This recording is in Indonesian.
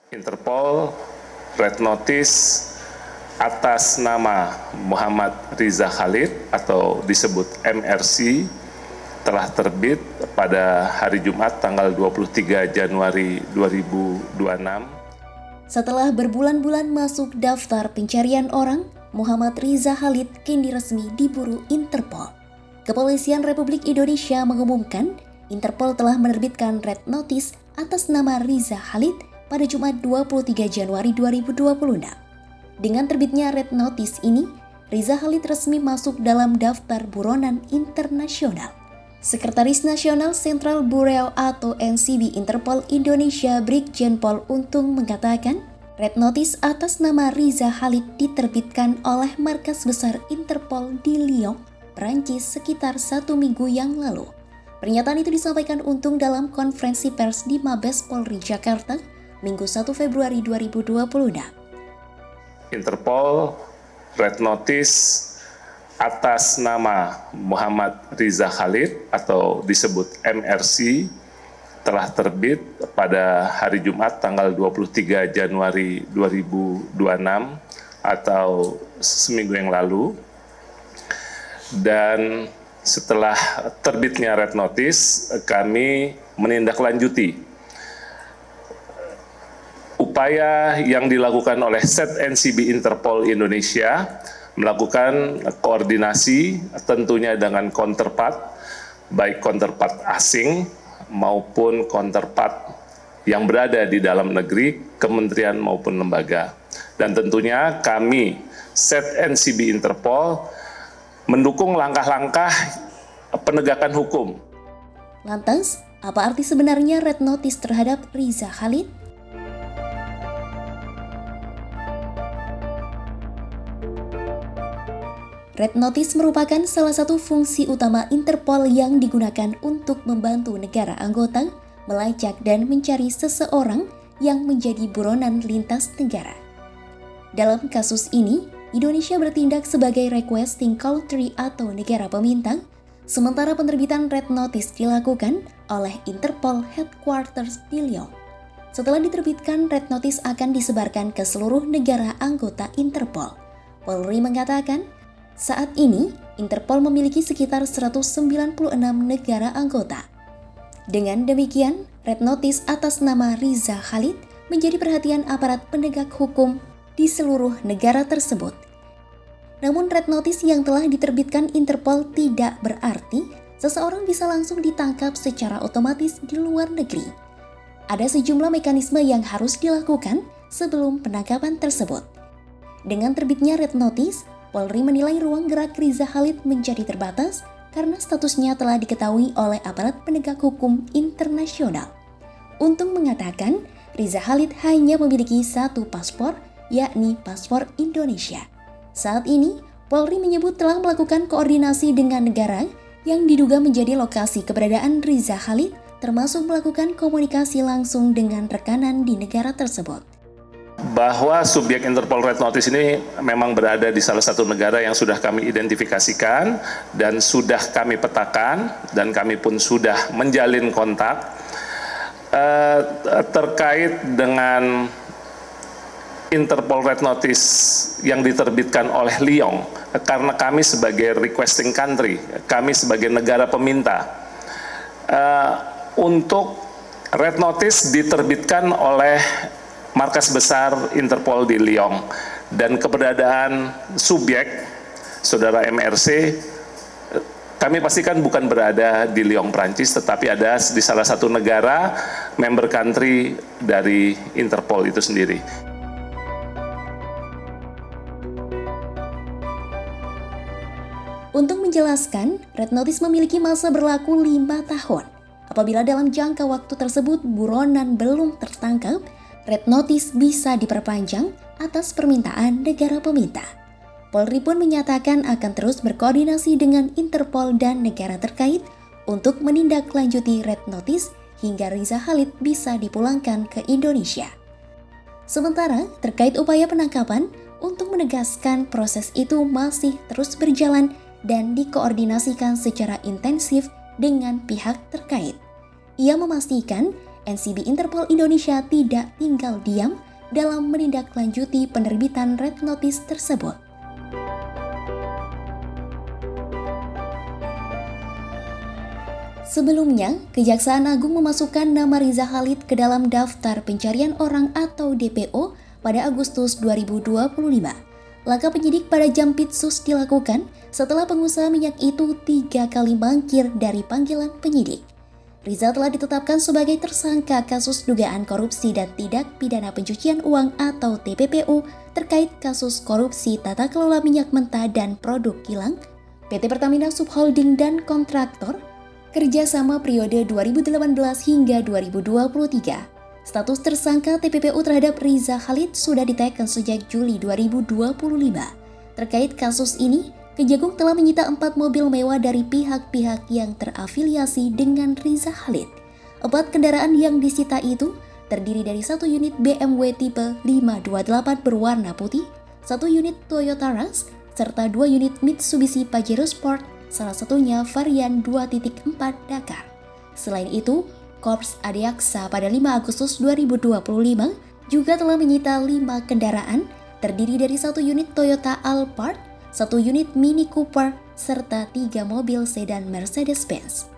Interpol Red Notice atas nama Muhammad Riza Khalid atau disebut MRC telah terbit pada hari Jumat tanggal 23 Januari 2026. Setelah berbulan-bulan masuk daftar pencarian orang, Muhammad Riza Khalid kini resmi diburu Interpol. Kepolisian Republik Indonesia mengumumkan Interpol telah menerbitkan Red Notice atas nama Riza Khalid pada Jumat 23 Januari 2026. Dengan terbitnya Red Notice ini, Riza Khalid resmi masuk dalam daftar buronan internasional. Sekretaris Nasional Sentral Bureau atau NCB Interpol Indonesia Brigjen Pol Untung mengatakan, Red Notice atas nama Riza Khalid diterbitkan oleh Markas Besar Interpol di Lyon, Prancis sekitar 1 minggu yang lalu. Pernyataan itu disampaikan Untung dalam konferensi pers di Mabes Polri Jakarta, Minggu 1 Februari 2026. Interpol Red Notice atas nama Muhammad Riza Khalid atau disebut MRC telah terbit pada hari Jumat tanggal 23 Januari 2026 atau seminggu yang lalu. Dan setelah terbitnya Red Notice, kami menindaklanjuti upaya yang dilakukan oleh Set NCB Interpol Indonesia melakukan koordinasi tentunya dengan counterpart, baik counterpart asing maupun counterpart yang berada di dalam negeri, kementerian maupun lembaga. Dan tentunya kami, Set NCB Interpol, mendukung langkah-langkah penegakan hukum. Lantas, apa arti sebenarnya Red Notice terhadap Riza Khalid? Red Notice merupakan salah satu fungsi utama Interpol yang digunakan untuk membantu negara anggota melacak dan mencari seseorang yang menjadi buronan lintas negara. Dalam kasus ini, Indonesia bertindak sebagai requesting country atau negara peminta, sementara penerbitan Red Notice dilakukan oleh Interpol Headquarters di Lyon. Setelah diterbitkan, Red Notice akan disebarkan ke seluruh negara anggota Interpol. Polri mengatakan, saat ini, Interpol memiliki sekitar 196 negara anggota. Dengan demikian, Red Notice atas nama Riza Khalid menjadi perhatian aparat penegak hukum di seluruh negara tersebut. Namun Red Notice yang telah diterbitkan Interpol tidak berarti seseorang bisa langsung ditangkap secara otomatis di luar negeri. Ada sejumlah mekanisme yang harus dilakukan sebelum penangkapan tersebut. Dengan terbitnya Red Notice, Polri menilai ruang gerak Riza Khalid menjadi terbatas karena statusnya telah diketahui oleh aparat penegak hukum internasional. Untung mengatakan, Riza Khalid hanya memiliki satu paspor, yakni paspor Indonesia. Saat ini, Polri menyebut telah melakukan koordinasi dengan negara yang diduga menjadi lokasi keberadaan Riza Khalid, termasuk melakukan komunikasi langsung dengan rekanan di negara tersebut. Bahwa subjek Interpol Red Notice ini memang berada di salah satu negara yang sudah kami identifikasikan dan sudah kami petakan, dan kami pun sudah menjalin kontak terkait dengan Interpol Red Notice yang diterbitkan oleh Lyon, karena kami sebagai requesting country, kami sebagai negara peminta, untuk Red Notice diterbitkan oleh Markas Besar Interpol di Lyon, dan keberadaan subjek saudara MRC kami pastikan bukan berada di Lyon, Prancis, tetapi ada di salah satu negara member country dari Interpol itu sendiri. Untuk menjelaskan, Red Notice memiliki masa berlaku 5 tahun. Apabila dalam jangka waktu tersebut buronan belum tertangkap, Red Notice bisa diperpanjang atas permintaan negara peminta. Polri pun menyatakan akan terus berkoordinasi dengan Interpol dan negara terkait untuk menindaklanjuti Red Notice hingga Riza Khalid bisa dipulangkan ke Indonesia. Sementara terkait upaya penangkapan, untuk menegaskan proses itu masih terus berjalan dan dikoordinasikan secara intensif dengan pihak terkait. Ia memastikan NCB Interpol Indonesia tidak tinggal diam dalam menindaklanjuti penerbitan Red Notice tersebut. Sebelumnya, Kejaksaan Agung memasukkan nama Riza Khalid ke dalam daftar pencarian orang atau DPO pada Agustus 2025. Langkah penyidik pada Jampitsus dilakukan setelah pengusaha minyak itu 3 kali mangkir dari panggilan penyidik. Riza telah ditetapkan sebagai tersangka kasus dugaan korupsi dan tindak pidana pencucian uang atau TPPU terkait kasus korupsi tata kelola minyak mentah dan produk kilang, PT Pertamina Subholding dan kontraktor, kerjasama periode 2018 hingga 2023. Status tersangka TPPU terhadap Riza Khalid sudah diteken sejak Juli 2025. Terkait kasus ini, Kejagung telah menyita 4 mobil mewah dari pihak-pihak yang terafiliasi dengan Riza Khalid. 4 kendaraan yang disita itu terdiri dari 1 unit BMW tipe 528 berwarna putih, 1 unit Toyota Rush, serta 2 unit Mitsubishi Pajero Sport, salah satunya varian 2.4 Dakar. Selain itu, Korps Adiaksa pada 5 Agustus 2025 juga telah menyita 5 kendaraan terdiri dari 1 unit Toyota Alphard, 1 unit Mini Cooper, serta 3 mobil sedan Mercedes-Benz.